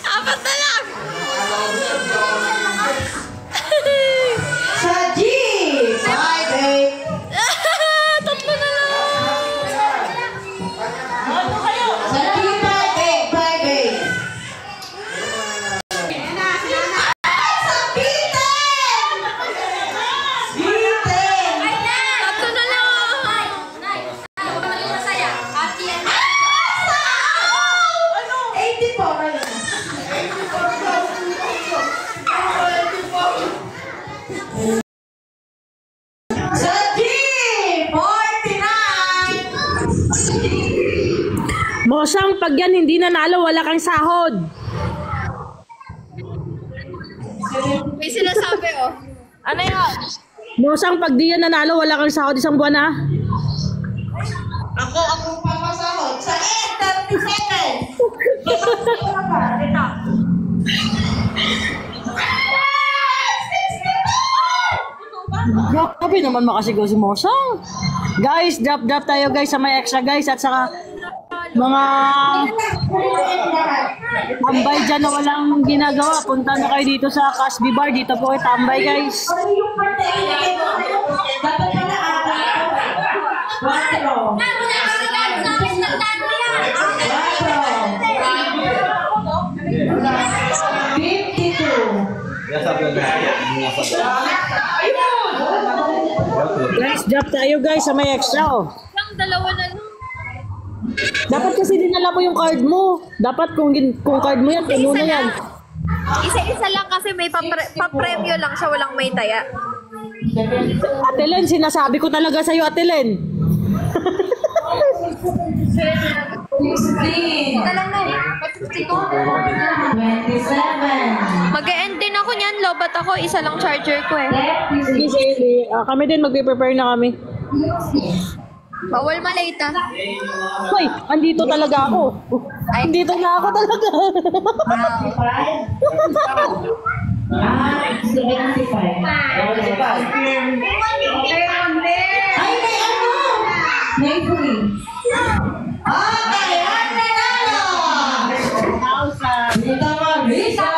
Apat na lang! Sa G! 5-8. Tatlo na lang! Sa G, 5-8. 5-8. Sa B10! B10! Tatlo na lang! Masaya. Happy and 84. Sa G, 49. Mosang, pag yan hindi nanalo, wala kang sahod. May sinasabi, oh. Ano yun? Mosang, pag di yan nanalo, wala kang sahod isang buwan, ha? Ako ang papasahod. Sa 8-37. Grabe naman makasigaw si Mosang. Guys, drop tayo guys sa may extra guys at saka mga tambay dyan na walang ginagawa. Punta na kayo dito sa Casby Bar. Dito po kayo tambay guys. Dapat pala Guys, drop tayo guys sa may extra oh. Ang dalawa na lang. Dapat kasi dinala mo yung card mo. Dapat kung card mo yan, puno na yan. Isa-isa lang kasi may pa-premyo lang siya, walang may taya. Ate Len, sinasabi ko talaga sa'yo, Ate Len. Ika lang na. 27. Mag-e-end din ako niyan, lobat ako. Isa lang charger ko eh. Sige. Kami din, magpe-prepare na kami. Bawal malate ah. Hoy, andito talaga ako. Andito na ako talaga. 75. Ay, may ano? May free. Okay, ang nanalo! Dito Marisa!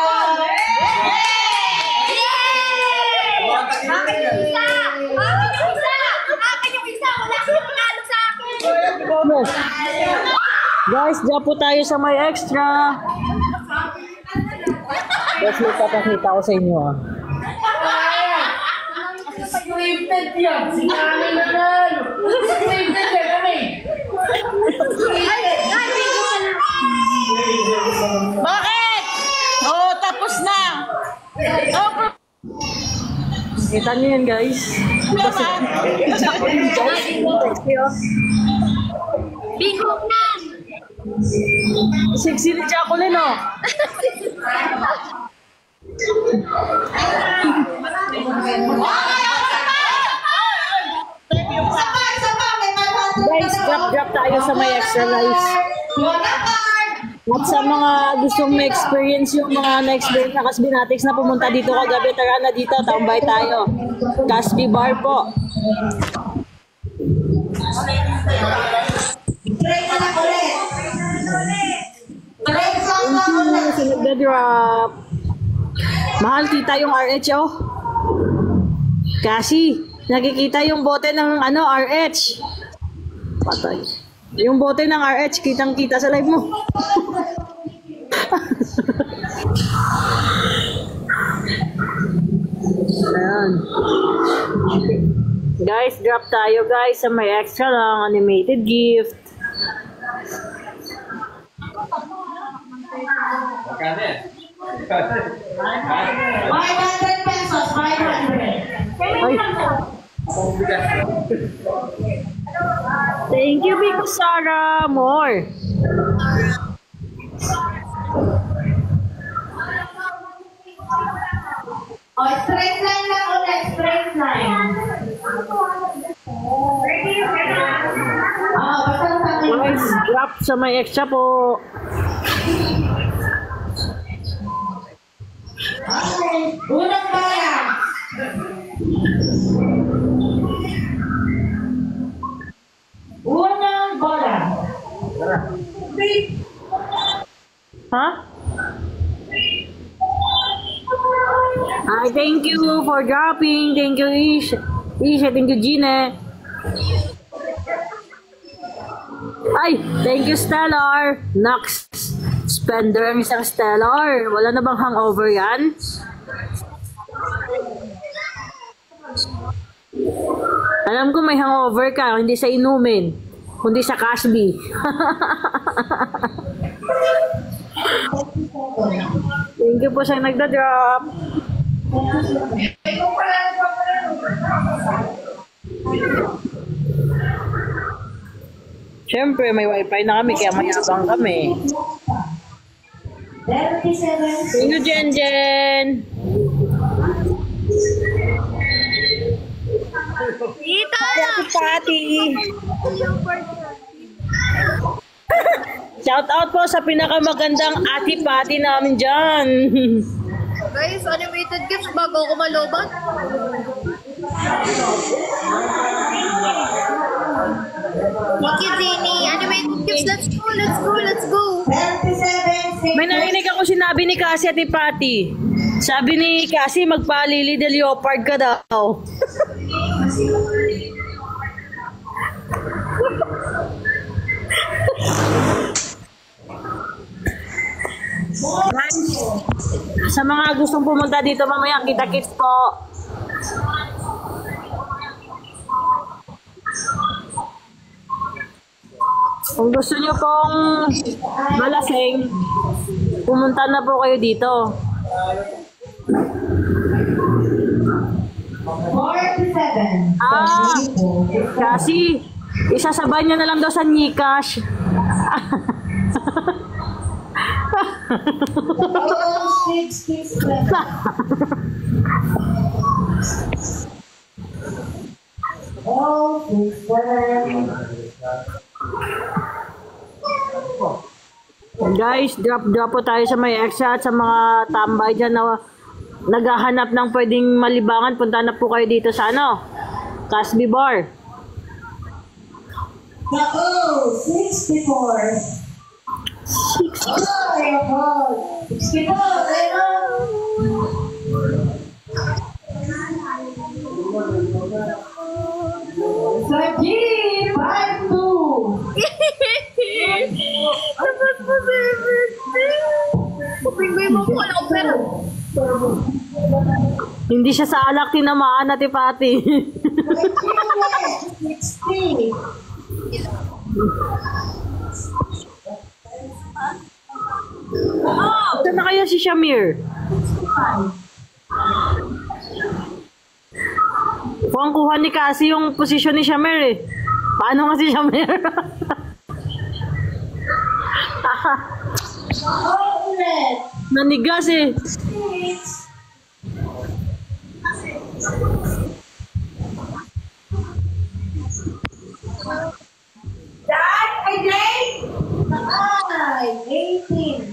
Bakit isa? Bakit isa? Akin yung isa. Wala kang panalo sa akin. Guys, drop po tayo sa may extra. Guys, may papakita ko sa inyo ah. Scripted yan! Sinanay na nalo! Scripted yan kami! Bakit? Oh, tapos na. Oh, kita niyo yan, guys. Bingo na! Sexy ni Jacqueline, oh. Guys, drop tayo sa may extra guys. At sa mga gustong ma-experience yung mga na-experience na Casbinatics na pumunta dito kagabi, tara na dito, tambay tayo. Casby Bar po. Sunod na drop. Mahal kita yung RH, oh. Kasi, nakikita yung bote ng ano, RH. Patay. Yung bote ng RH, kitang-kita sa live mo. Ayan. Guys, drop tayo guys sa may extra lang animated gift. $500 pesos, 500. Ay. Thank you, Big Sarah. More. Oh, straight line lang ulit, straight line. Basta sa akin. Guys, drop sa may extra po. Okay, unang bola. Unang bola. Ha? Ay, thank you for dropping. Thank you, Isha. Thank you, Gina. Ay, thank you, Stellar. Nox. Spender ang isang Stellar. Wala na bang hangover yan? Alam ko may hangover ka, hindi sa inumin, kundi sa Cashby. Thank you po sa nagda-drop. Siyempre, may wifi na kami, kaya mayabang kami. Thank you, Jen Jen. Tita! Happy Pati! Shout out po sa pinakamagandang Ati Pati namin dyan. Guys, animated gifts bago ako malobat. Thank you, Jenny. Animated gifts, let's go, let's go, let's go. May narinig ako sinabi ni Cassie Ati Pati. Sabi ni Cassie, magpa-Lily de Leopard ka daw. Sa mga gustong pumunta dito mamaya, kita-kits po. Kung gusto nyo pong malasing, pumunta na po kayo dito. 47. Kasi isasabay niya na lang daw sa Gcash. Guys, drop po tayo sa may extra at sa mga tambay dyan na naghahanap ng pwedeng malibangan. Punta na po kayo dito sa Cashby Bar. 64. 5-2. Tapos po, 70. Kupinggoy mo po, wala akong pera. Hindi siya sa alak tinamaan Ati Pati. 60. Ito na kaya si Shamir. Kung kuha ni Cassie yung posisyon ni Shamir eh. Paano nga si Shamir? Nanigas eh. Dad, I drank. 18.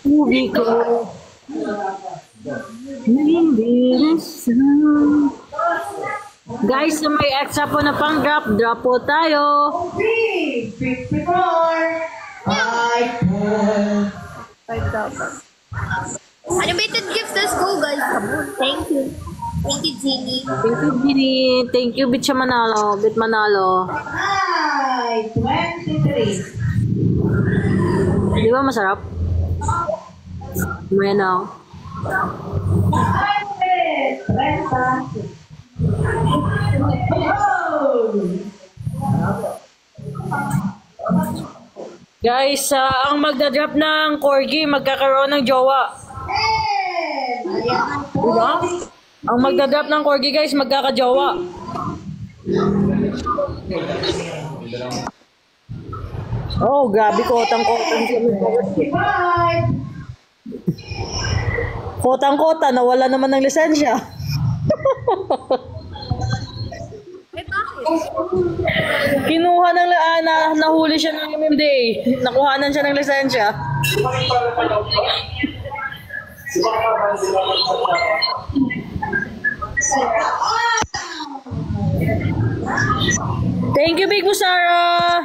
Ubi ko. Guys, may extra po na pang drop po tayo. 54. 5. Animated gifts, let's go, guys. Come on. Thank you. Thank you, Jeannie. Thank you, Ginny. Thank you, Bitch Manalo. Bit Manalo. 23. Di ba masarap? May na. 30. Guys, ang magdadrop ng corgi, magkakaroon ng jowa. Diba? Ang magdadrop ng corgi, guys, magkakajowa. Oh, grabe, kotang-kotang. 55. Kotang-kota, nawala naman ng lisensya. Eh, bakit? Kinuha ng nahuli siya ng MMDA. Nakuhanan siya ng lisensya. Thank you, Big Busara.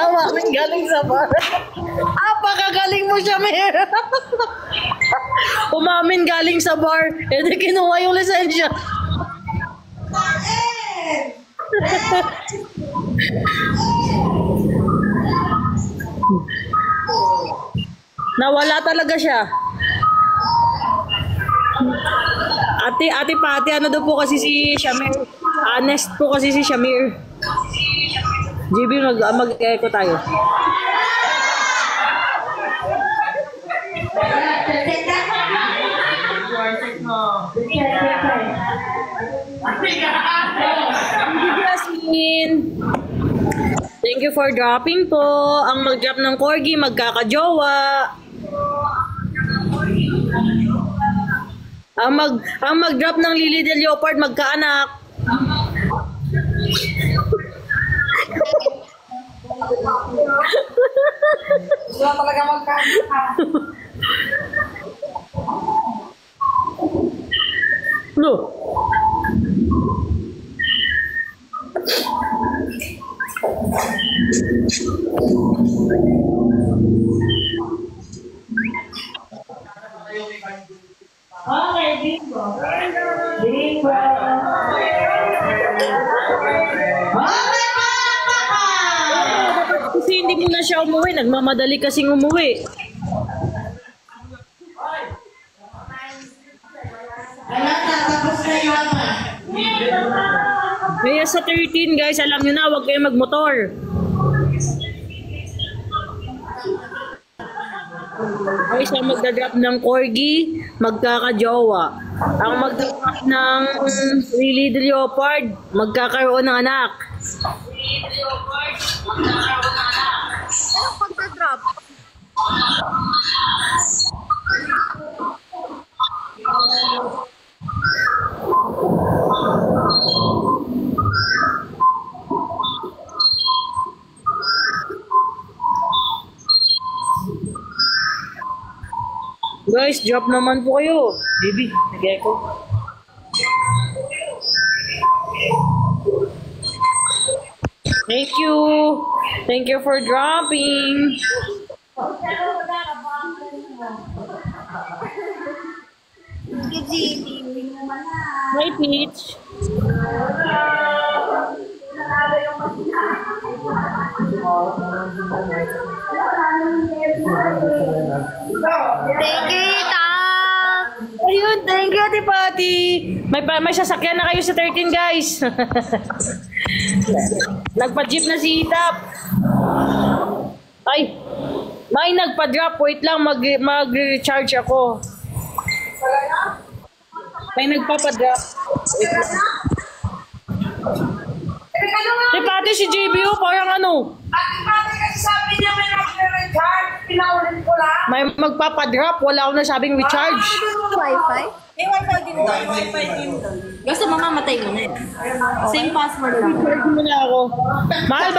Umamin galing sa bar. Apakagaling mo siya, Mer. Umamin galing sa bar. Eh, di kinuha yung lisensya. Nawala talaga siya. Ate Pati, ano daw po kasi si Shamir? Honest po kasi si Shamir. JB, mag-echo tayo. Jasmine. Thank you for dropping po. Ang mag-drop ng corgi, magkakajowa. Ang mag-drop ng Lily de Leopard, magkaanak. Wala talaga magkaanak. No. Okay, bingo. Bingo. Kasi hindi mo na siya umuwi. Nagmamadali kasing umuwi. Tapos na yun. Kaya sa 13 guys, alam nyo na, huwag kayo magmotor. Ay, siya magdadrop ng corgi, magkakajowa. Ang magdadrop ng Lily de Leopard, magkakaroon ng anak. Anong pagka-drop? Guys, drop naman po kayo. Baby, nag-echo. Thank you. Thank you for dropping. Hi, Peach. Thank you, Ita! Ayun, thank you, Ate Pati. May sasakyan na kayo sa 13, guys. Nagpa-jeep na si Itap. Ay, may nagpa-drop. Wait lang, mag-recharge ako. May nagpapa-drop. Wait lang. Ate Pati, si JBO, parang ano? Ate Pati kasi sabi niya may nag-recharge. Pinaulit ko lang. May magpapa-drop. Wala akong nasabing recharge. Wi-Fi? May wifi din doon. Wifi din doon. Basta mamamatay mo na eh. Same password lang. Recharge mo na ako. Mahal,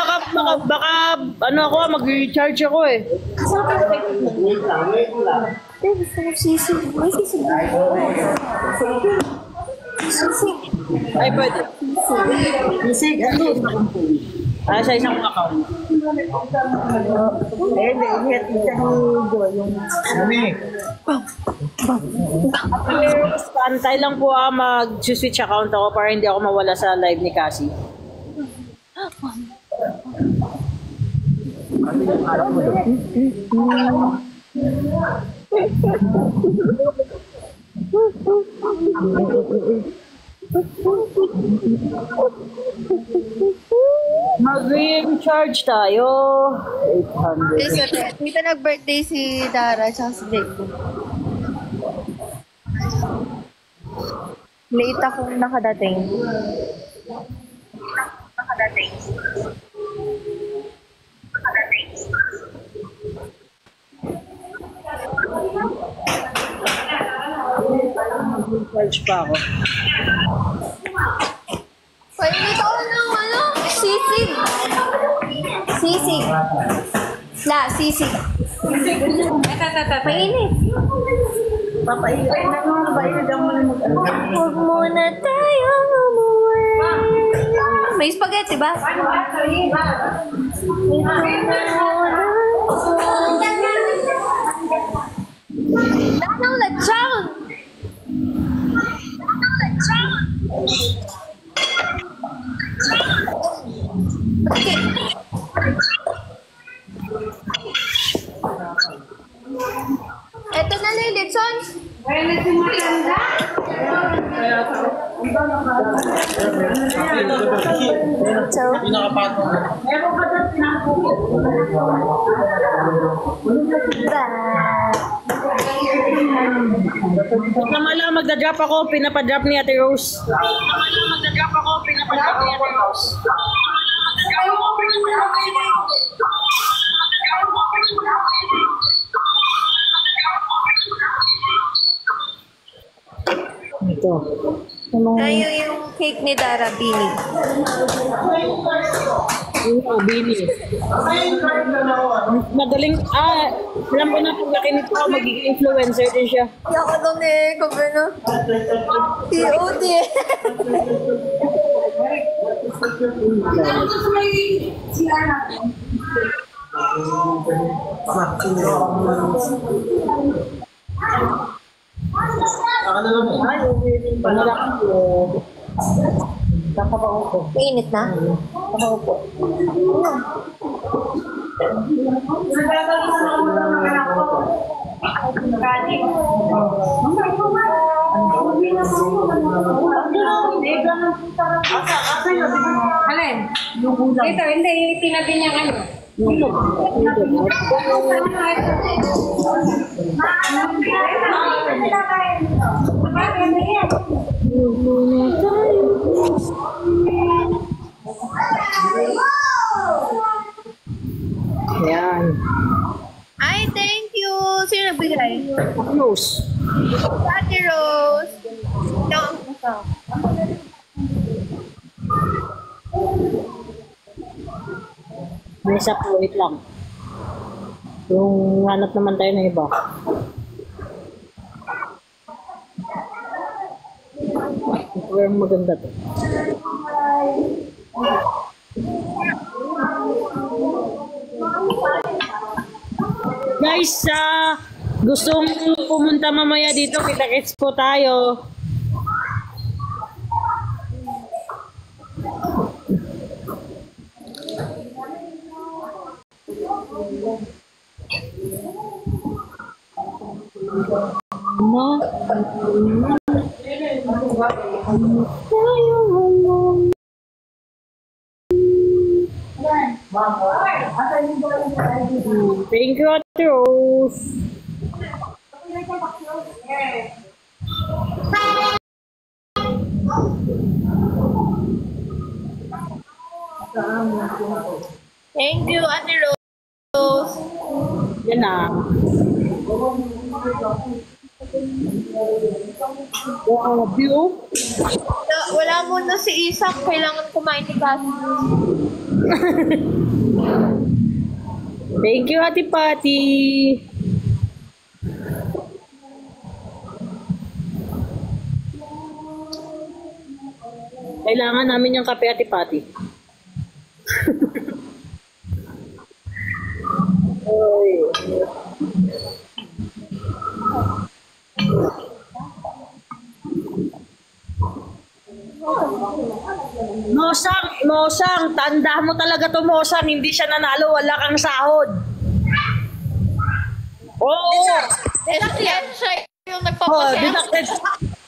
baka ano ako, mag-recharge ako eh. Gusto mo sisig. May sisig. Sisig. Ay, pwede. Isig, ano? Sa isang account. Pantay lang po mag-switch account ako para hindi ako mawala sa live ni Cassie. Mag-recharge tayo. 800. Dito nag-birthday si Dara tsaka si Jake. Late akong nakadating. Mag-recharge pa ako. Painit ako ng ano? Sisig. Sisig. Sisig. Painit. Papailan na nga. Bailan mo na mag-ano. Huwag muna tayong umuwi. May spaghetti ba? Nanang lechon! Okay. Eto na lang, lechon. So, Tama lang, magda-drop ako. Pinapadrop ni Ate Rose. Ito. tayo yung cake ni Dara Bini. Bini. Madaling, alam ko na pag nakinig ko, magiging influencer din siya. Yaka doon eh, kabe na. POD. Mainit na? Alin? Ito, hindi. Tinabi niya ano. Yan. Ay, thank you. Sino nagbigay? Rose. Ate Rose. Ito ang puso. May isa po, wait lang. Yung hanap naman tayo ng iba. Ito yung maganda to. Guys, gustong pumunta mamaya dito, kita-kits po tayo. Thank you, Ate Rose. Thank you, Ate Rose. Yan na. View. Wala muna si Isak. Kailangan kumain ni Cassie. Thank you, Ate Patty. Kailangan namin yung kape, Ate Patty. Oy. Mosang, tanda mo talaga to, Mosang, hindi siya nanalo, wala kang sahod. Oo. Yan siya yung Oh, nagpapasaya. deducted.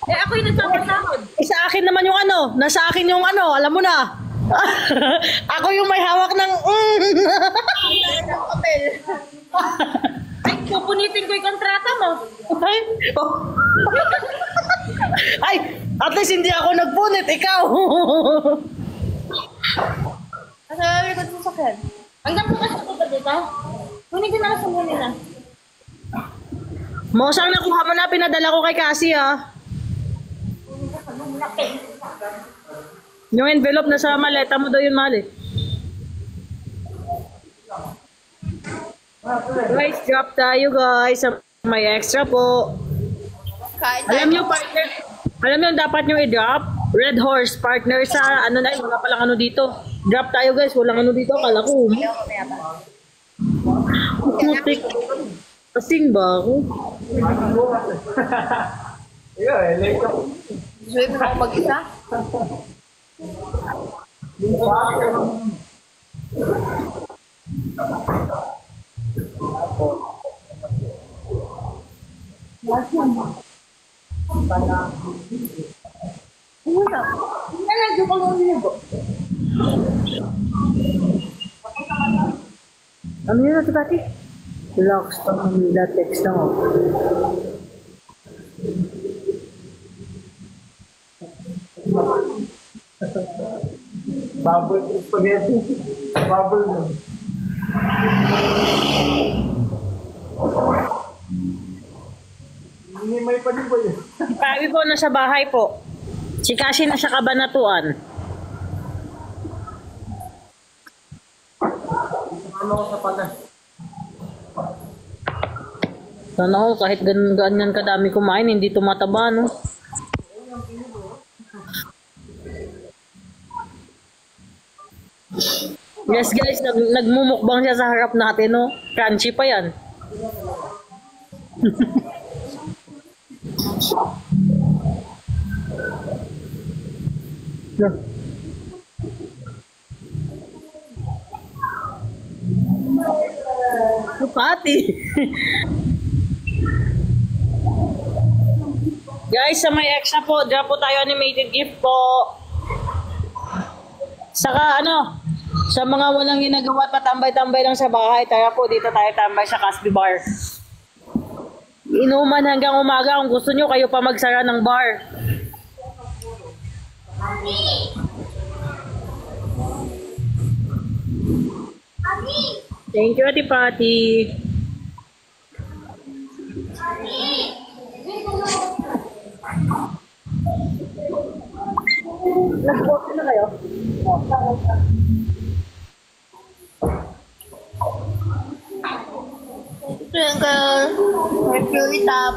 Ako yung nagpapasahod. Sa akin naman yung nasa akin yung alam mo na. Ako yung may hawak ng Kapel. Ay, pupunitin ko yung kontrata mo. Ay, oh. Ay, at least hindi ako nagpunit, ikaw. Ano yung likod mo sa akin? Hanggang po kasi ko ba dito? Kunin ko na sa muna na. Mosang, nakuha mo na, pinadala ko kay Cassie, ha. Yung envelope na sa maleta mo daw yun, Mali. Guys, drop tayo, guys. May extra po. Kain Alam niyo, partner, alam niyo, dapat niyo i-drop. Red Horse, partner sa, ano na, wala palang ano dito. Drop tayo guys, walang ano dito. Kala ko, putik. Kasing ba ako? Enjoy mo ako mag-isa? Ano yun natin dati? Relax lang ang latex lang ako. Bubble spaghetti. Bubble mo. Hindi may pa yun. Si Pawi po nasa bahay po. Si Cassie nasa kabanatuan. Ano ko sa pala? Sana ako kahit ganyan kadami kumain, hindi tumataba, no? Yes guys, nagmumukbang siya sa harap natin, no? Crunchy pa yan. Pati. Guys, sa may extra po, drop po tayo animated gift po. Saka ano, sa mga walang ginagawa at patambay-tambay lang sa bahay, tara po dito tayo tambay sa Casby Bar. Inuman hanggang umaga, kung gusto nyo kayo pa magsara ng bar. Thank you, Ate Pati. Nag-box na kayo? Twinkle, Mercury top.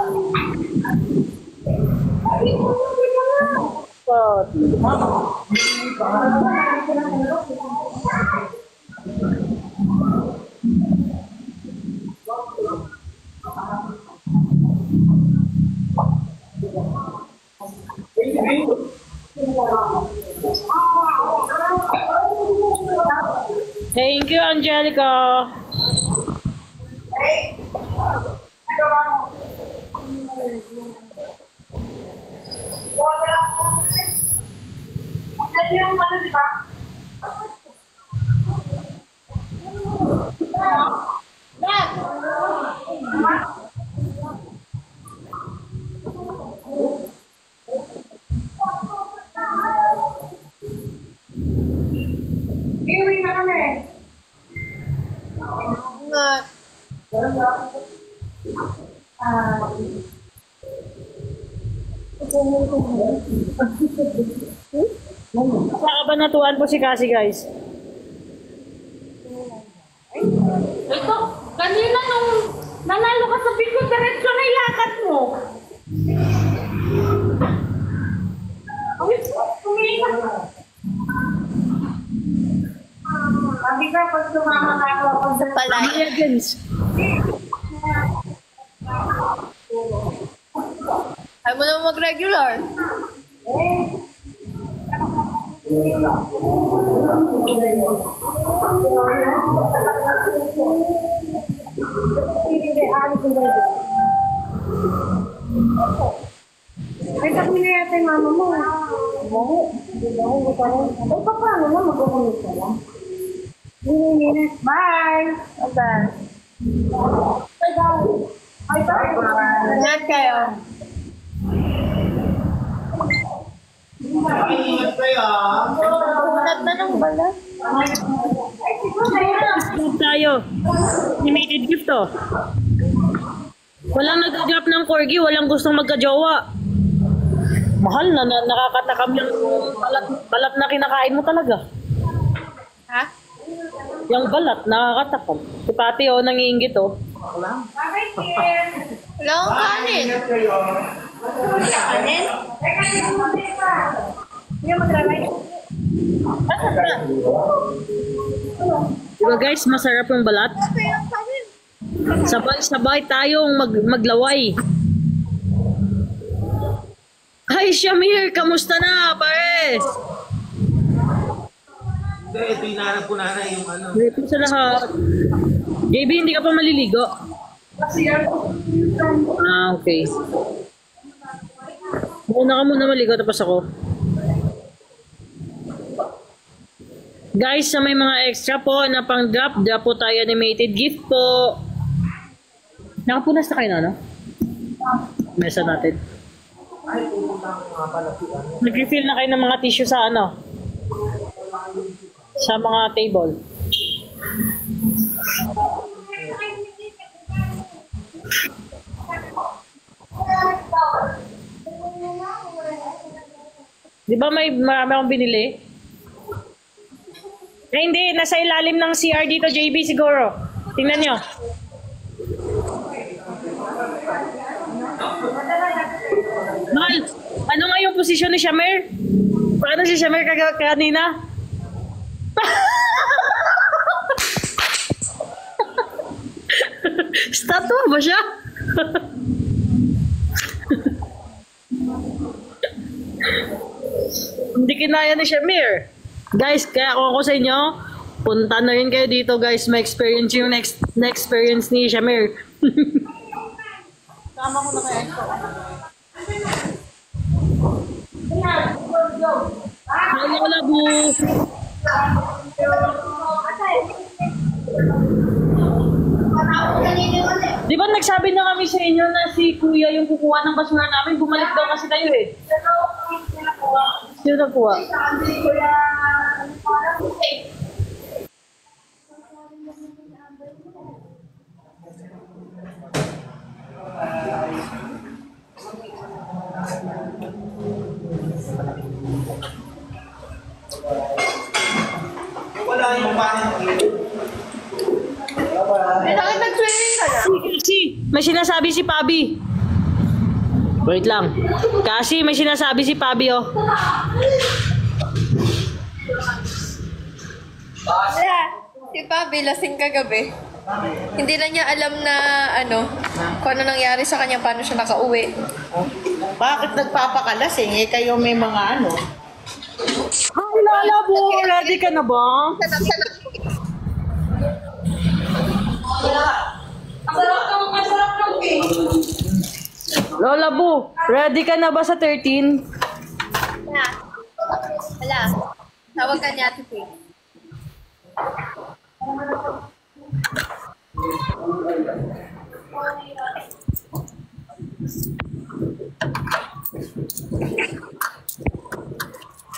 Thank you, Angelica. Ingat. Sa kabanatuan po si Cassie, guys. Ito, kanina nung nanalo ka sa bingo, diretso na ilakad mo. Sabi ka, pag sumama ka ako sa Palay. Maya, Gens. Ayaw mo naman mag-regular. Ay, sabi na yata yung mama mo. Hindi ako parang. Ay, paano na magkukulit ka lang? Bye! Bye. Ay, bye! Ingat kayo. Ingat kayo ah. Unat na ng balat. Drop tayo. Animated gift, oh. Walang nag-drop ng corgi, walang gustong magka-jowa. Mahal na, nakakatakam yung balat na kinakain mo talaga. Ha? Yung balat, nakakatakam. Si Pati, oh, nangiingit, oh. Wala akong kanin. Ingat kayo. Kanin? Hindi magra-rice. Diba guys, masarap yung balat? Okay, ang kanin. Sabay-sabay tayong maglaway. Hi, Shamir! Kamusta na, pare? Hindi, ito yung nanap ko na yung ano. Ito sa lahat. JB, hindi ka pa maliligo? Ah, okay. Muna ka muna maligo, tapos ako. Guys, sa may mga extra po na pang drop po tayo animated gift po. Nakapunas na kayo na, no? Mesa natin. Nag-refill na kayo ng mga tissue sa ano? Sa mga table. Di ba may marami akong binili? Eh, hindi. Nasa ilalim ng CR dito, JB siguro. Tingnan nyo. Mahal, ano nga yung posisyon ni Shamer? Paano si Shamer kanina? Statue ba siya? Hindi kinaya ni Shamer. Guys, kaya kung ako sa inyo, punta na rin kayo dito guys, ma-experience yung na experience ni Shamer. Tama ko na kaya ito. Hello, Labu! Di ba nagsabi na kami sa inyo na si Kuya yung kukuha ng basura namin? Bumalik daw kasi tayo eh. Sino nagkuha? Wala yung panin. Bakit nag-swimming ka na? Kasi may sinasabi si Pabi. Wait lang. Kasi may sinasabi si Pabi oh. Wala. Si Pabi, lasing kagabi. Hindi na niya alam na kung ano nangyari sa kanya, paano siya nakauwi. Bakit nagpapakalasing? Eh kayo may mga ano. Hi, Labu! Ready ka na ba? Lola Bu, ready ka na ba sa 13? Wala. Wala. Tawag ka niya, Ate Faye.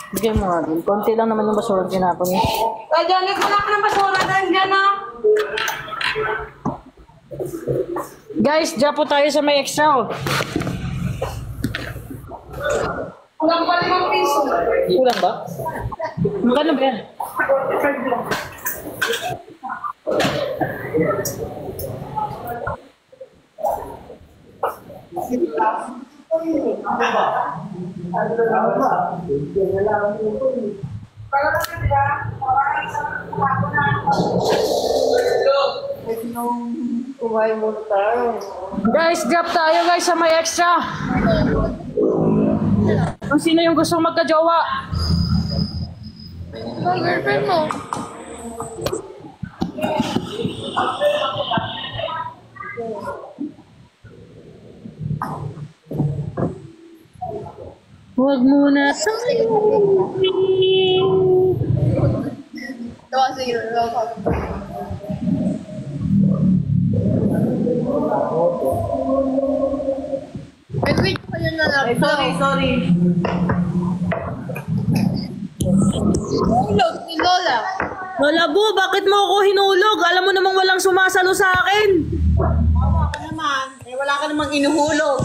Bigyan mo nga din. Konti lang naman yung basura ginapon niya. Ganit mo na ako ng basura dahil dyan na. Guys, dyan po tayo sa may extra oh. Kulang pa 5 piso. Kulang ba? Magkano ba yan? Guys, drop tayo guys sa may extra. Kung sino yung gustong magka-jowa? Ang girlfriend mo. Huwag muna tayo. Tawa sa'yo. Wait ko yun na lang. Sorry. Hulog ni Lola. Lola Bu, bakit mo ako hinulog? Alam mo namang walang sumasalo sa akin. Tama ka naman. Eh wala ka namang inuhulog.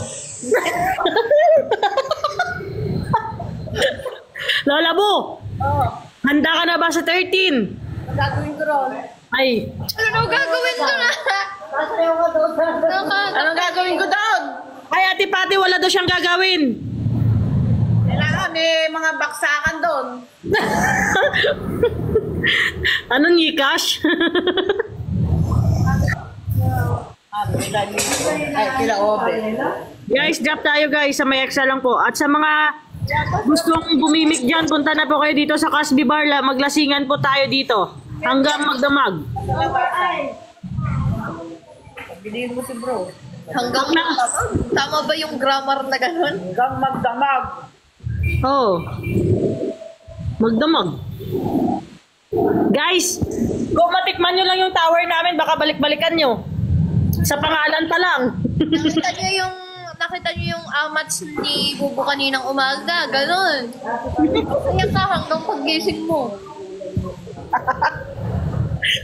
Lola Bu, Oo. handa ka na ba sa 13? Ang gagawin ko ron. Ay, Ano gagawin ko na? Anong gagawin ko doon? Ay, Ate Pati, wala daw siyang gagawin. Kailangan may mga baksakan doon. Anong Gcash? Ay, kila Obe. Guys, drop tayo guys. Sa may extra lang po. At sa mga gustong bumimik dyan, punta na po kayo dito sa Casby Bar. Maglasingan po tayo dito. Hanggang magdamag. Bilihin mo si bro. Hanggang tama ba yung grammar na ganun? Hanggang magdamag. Oo. Magdamag. Guys, kung matikman nyo lang yung tower namin, baka balik-balikan nyo. Sa pangalan pa lang. Nakita niyo yung amats ni Bubo kaninang umaga, ganun. Kaya ka hanggang paggising mo.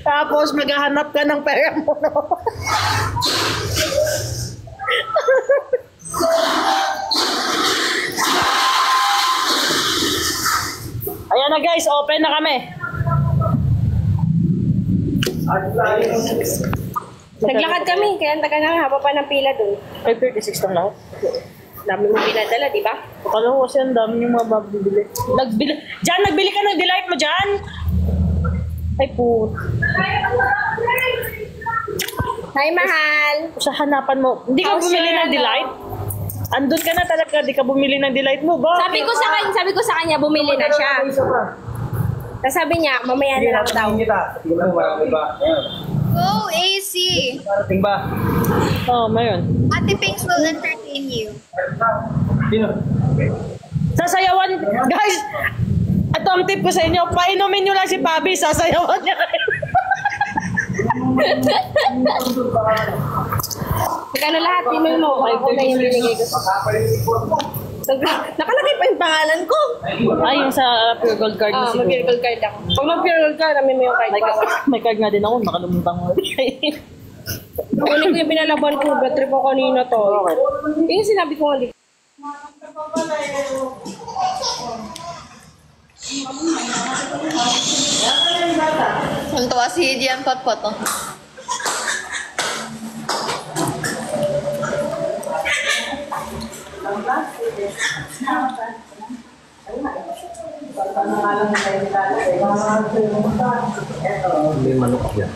Tapos maghahanap ka ng pera mo, no? Ayan na guys, open na kami. Naglakad kami, kaya ang taga na haba pa ng pila doon. 536 lang lahat. Dami mo pila dala, di ba? Akala ko kasi ang dami yung mga mabibili. Diyan, nagbili ka ng delight mo dyan? Ay po. Hi, mahal! Sa hanapan mo, hindi ka How's bumili your ng delight? Andun ka na talaga, di ka bumili ng delight mo ba? Sabi ko sa kanya, bumili na siya. Tapos sabi niya, mamaya na lang daw. Go, AC! Parating ba? Oo, mayroon. Ate Pinks will entertain you. Sasayawan, guys! Ito ang tip ko sa inyo, painumin nyo lang si Pabi, sasayawan niya kayo. Magkano lahat, email mo. Ako na yung binigay ko. Nakalagay pa yung pangalan ko. Ay, yung sa Pure Gold card mo siguro. Mag-pure gold card ako. Pag mag-pure gold card, namin mo yung card ko. May card nga din ako, nakalimutan ko. Kunin ko yung pinalaban ko, bad trip ako kanina to. Yung sinabi ko nga, Ang tuwa si Dian Potpot, oh. May manok yan.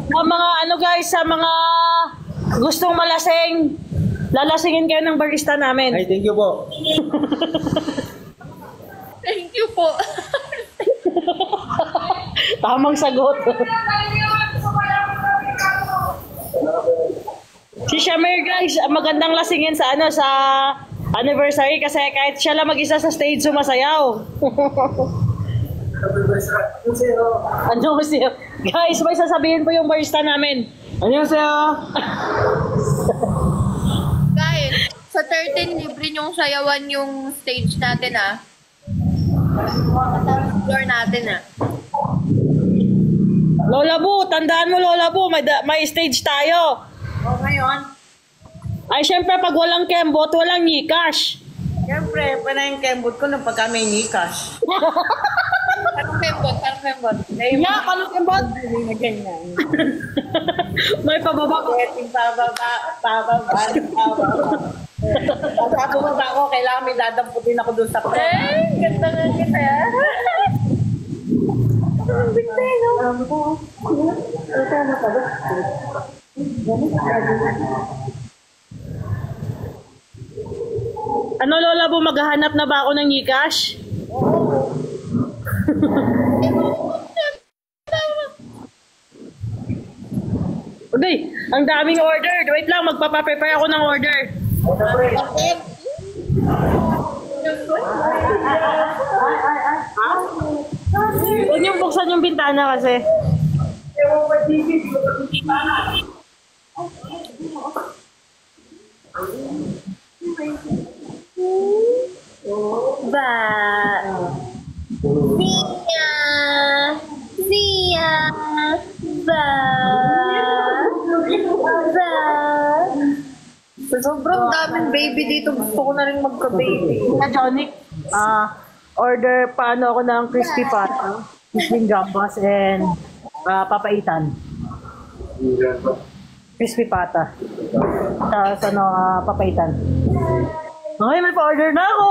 Sa mga ano guys, sa mga gustong malasing, lalasingin kayo ng barista namin. Ay, thank you po. Thank you po. Tamang sagot. Si Shamir guys, magandang lasingin sa ano sa anniversary kasi kahit siya lang mag-isa sa stage sumasayaw. Ano siya? Guys, may sasabihin po yung barista namin. Ano sa'yo? Guys, sa 13 libre yung sayawan yung stage natin, ah. Floor natin, ah. Lola Bu, tandaan mo Lola Bu, may stage tayo. O ngayon, Ay, syempre, pag walang kembot, walang Gcash. siyempre, pa na yung kembot ko nung pagka may Gcash. Parang kembot, parang kembot. Yeah, paano kembot? Hindi na ganyan. May pababa ko. Pwedeng pababa. Pagka bumaba ko, kailangan may dadamputin ako doon sa pro. Ganda nga kita, ah. Ano Lola Bu, maghahanap na ba ako ng Gcash? Okay, ang daming order. Wait lang, magpapaprepare ako ng order. Huwag niyong buksan yung bintana kasi. Sobrang daming baby dito. Gusto ko na rin magka-baby. Kaya Johnny, order paano ako ng crispy pata, crispy gambas, and papaitan. Crispy pata. Tapos papaitan. Okay, may pa-order na ako.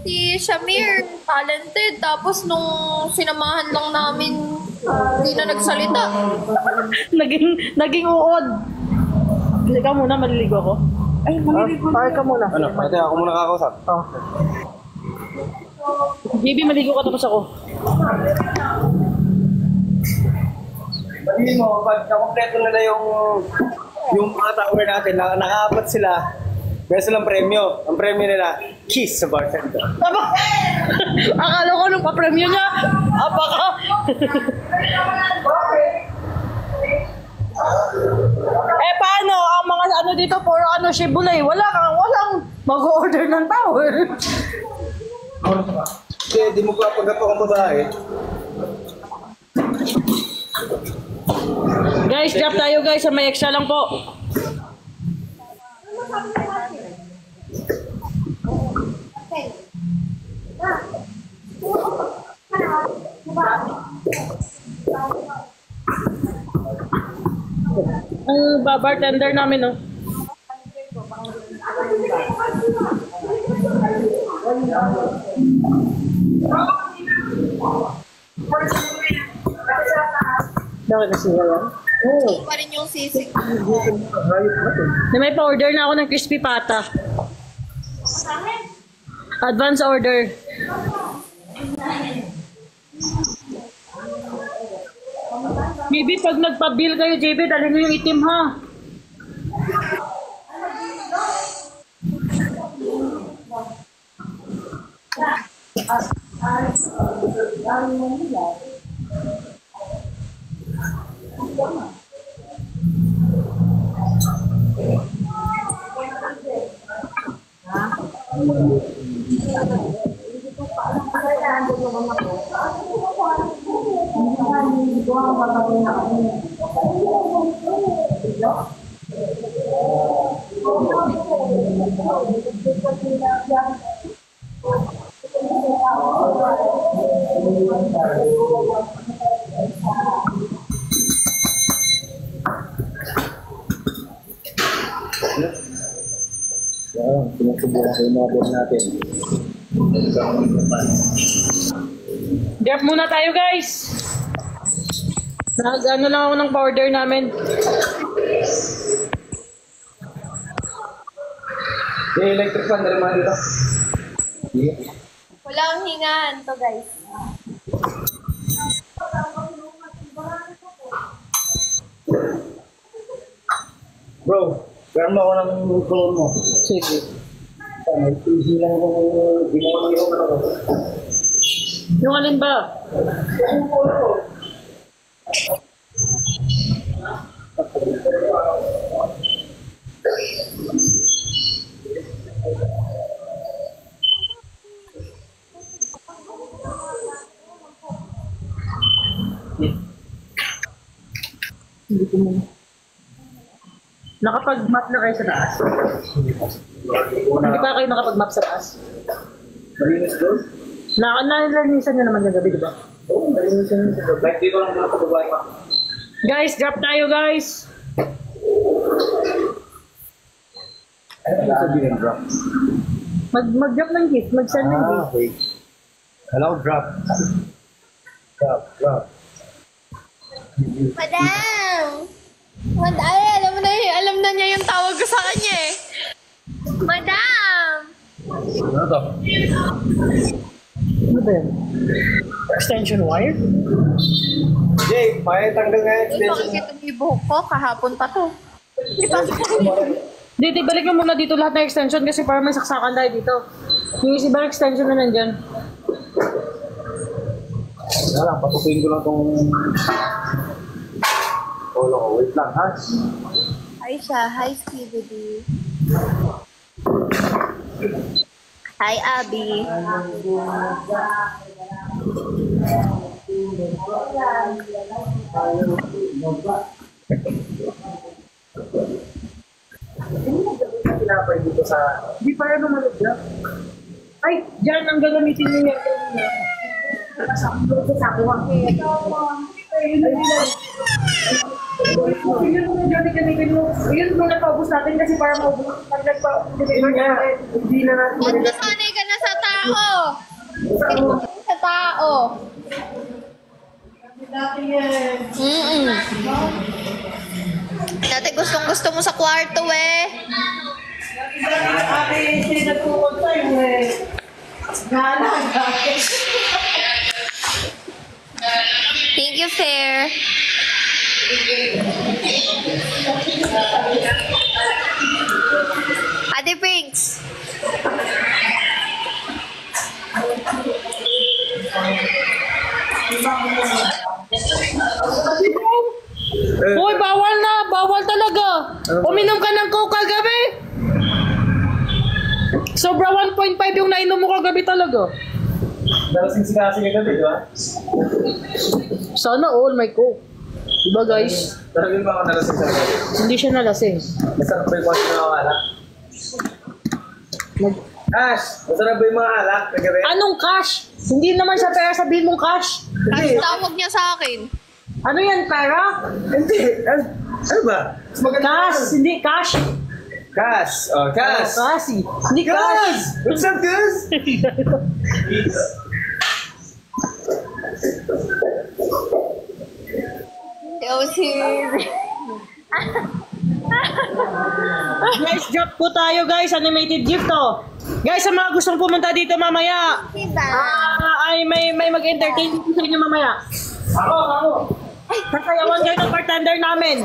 Si Shamir, talented. Tapos nung sinamahan lang namin, hindi na nagsalita. naging uod. Kasi ka muna, maliligo ako. Ay, maliligo. Ka muna. Ano? Pwede ako muna kakausap. Oh. JB, maligo ka tapos ako. Sabihin mo, pag nakompleto nila yung mga tower natin, nakaapat sila, meron silang premyo. Ang premyo nila, kiss sa bartender. Aba! Akala ko nung pa-premyo niya. Baka. Paano? Ang mga ano dito, puro shibulay. Walang mag-order ng tower. Kasi di mo pa pagkato ang babae. Guys, drop tayo guys. May extra lang po. Ang bartender namin, no? Bakit na siya yan? Pa rin yung sisig. Na may pa-order na ako ng crispy pata. Advance order. Maybe pag nagpa-bill kayo, JB, dalhin nyo yung itim, ha? Drop muna tayo, guys. Nag-ano lang ako ng pa-order namin. Yung electric fan, dali mga dito. Walang hingaan to, guys. Bro, kaya mo ako ng kulon mo. Sige. Easy lang kung ginawa mo ano. Yung alin ba? Hindi ko muna. Nakapag-map na kayo sa taas? Hindi pa kayo nakapag-map sa taas? Malinis doon? Nalinisan nyo naman yung gabi, di ba? Oo, malinis yun. Like dito lang mga kababae pa. Guys, drop tayo, guys! Ano sabihin ng drop? Mag-drop ng gift, mag-send ng gift. Okay. Hello, drop. Drop. Madam! Ay, alam na niya yung tawag ko sa kanya eh. Madam! Ano to? Ano ba yan? Extension wire? Jay, may tanggal nga yung Bakit extension. ito yung buhok ko? Kahapon pa to. Dito, balik mo muna dito lahat ng extension kasi para may saksakan tayo dito. Yung ibang extension na nandyan. Wala lang, patutuin ko lang tong... Olo, wait lang ha. Hi siya. Hi, Skibidi. Hi, Abby. kayo dito sa... Hindi pa rin naman dyan. Ay, dyan ang gagamitin niyo yan. Yun nung napaubos natin kasi para maubos. Hindi na natin. Ba't nasanay ka na sa tao? Sa tao. Dati gustong-gusto mo sa kwarto eh. Thank you, Fair. Ate Prince. Hoy, bawal na! Bawal talaga! Uminom ka ng Coke kagabi! Sobra 1.5 yung nainom mo kagabi talaga. Nalasing si kagabi, di ba? Sana all may Coke. Diba guys? Talagang ba ako nalasing sa kagabi? Hindi siya nalasing. Masarap ba yung mga alak? Cash! Masarap ba yung mga alak kagabi? Anong cash? Hindi naman siya pera, sabihin mong cash. Kasi tawag niya sa akin. Ano yan, pera? Hindi. Ano ba? Mas maganda Cash, yun. hindi cash. Cash! Oh, cash! Kasi. Hindi cash. What's up, guys? Guys, drop po tayo guys. Animated gift to. Guys, sa mga gustong pumunta dito mamaya, ay may mag-entertain sa inyo mamaya. Ako. Sasayawan kayo ng bartender namin.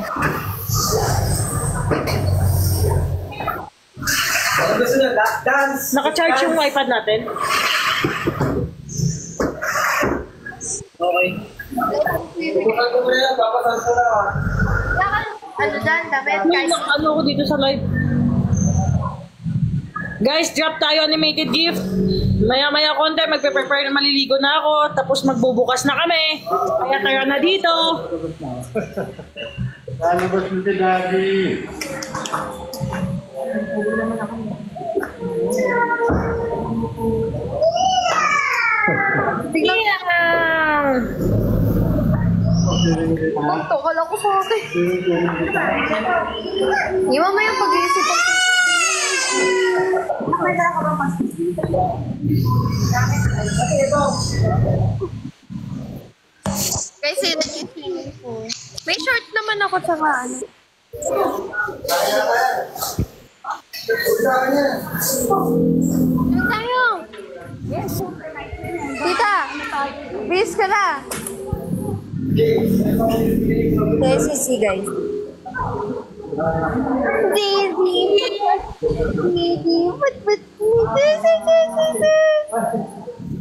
Ano gusto nyo? Dance! Naka-charge yung iPad natin. Okay. Tutukan ko muna yan. Papasan ko na. Ano dyan? Damit? Ano ko dito sa live. Guys, drop tayo animated gift. Maya-maya konti, magpe-prepare na maliligo na ako. Tapos magbubukas na kami. Kaya tara na dito. Lalabas mo si Daddy. Yeah! Magtukal ako sa akin. Yung mamaya pag-iisip ako. Kasi nag-swimming pool. May short naman ako tsaka ano. Ano tayo? Tita, bis ka na. Sisi guys. Didi. Didi. What?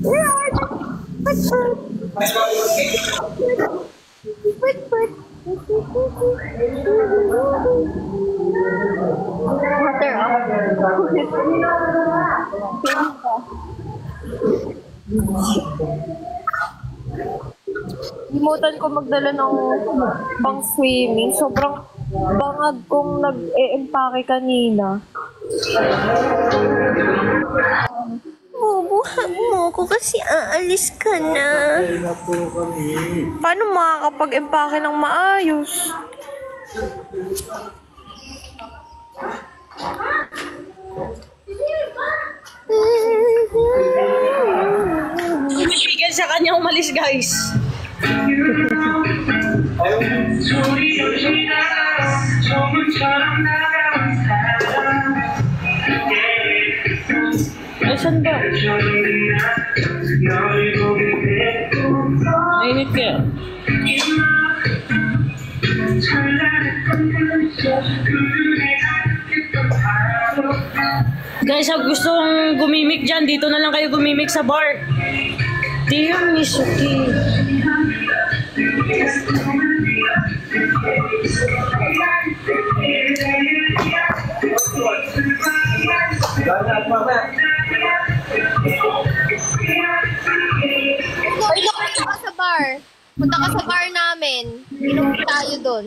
Where are you? What? Water Limutan ko magdala ng pang swimming. Sobrang bangag kong nag-e-empake kanina. Bubuhag mo ko kasi aalis ka na. Paano makakapag-empake ng maayos? Bigyan sa kanya umalis guys. Ay, saan ba? Mainit ka. Guys, ang gustong gumimik dyan, dito na lang kayo gumimik sa bar. Dear Misuki. Ay, punta ka sa bar. Punta ka sa bar namin. Inom tayo doon.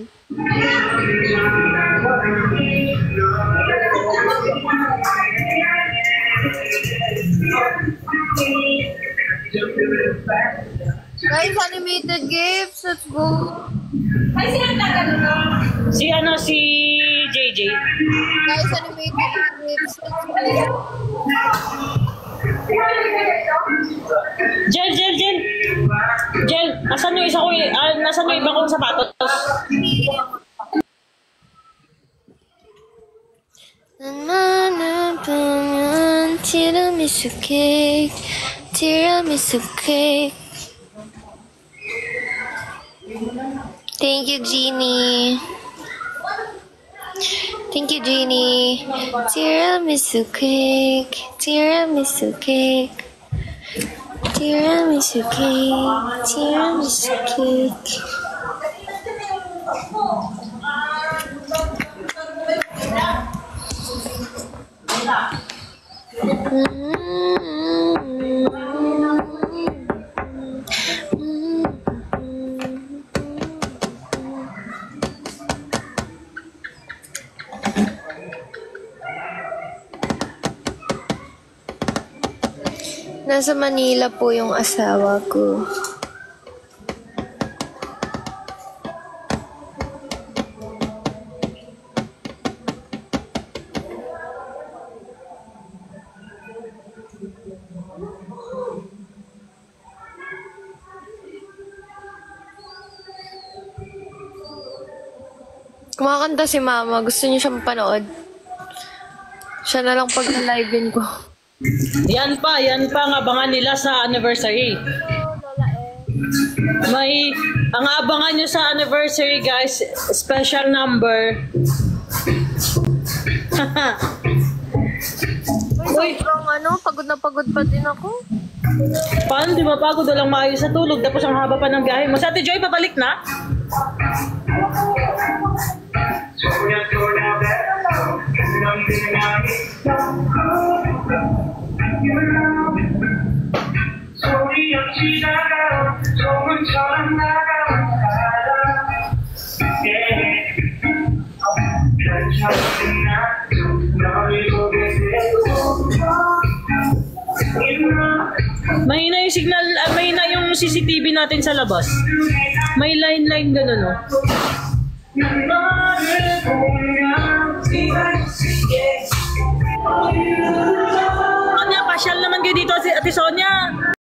Guys, animated gifts. Let's go. Si JJ. Guys, animated gifts. Let's go. Jel, nasan yung iba kong sapatos? Tiramisu cake, tiramisu cake. Thank you, Jeannie. Thank you, Jeannie. Tiramisu cake, tiramisu cake. Tiramisu cake, tiramisu cake. Nasa Manila po yung asawa ko. Kumakanta si Mama. Gusto niyo siyang panood. Siya na lang pag na-live-in ko. Yan pa ang abangan nila sa anniversary. Ang abangan nyo sa anniversary, guys, special number. Uy, sobrang pagod na pagod pa din ako. Paano di mapagod? Walang maayos sa tulog, tapos ang haba pa ng biyahe mo. Sa Ate Joy, papalik na? Mahina yung signal, mahina yung CCTV natin sa labas. May line gano'n, no? Sonia, pasyal naman kayo dito, Ate Sonia.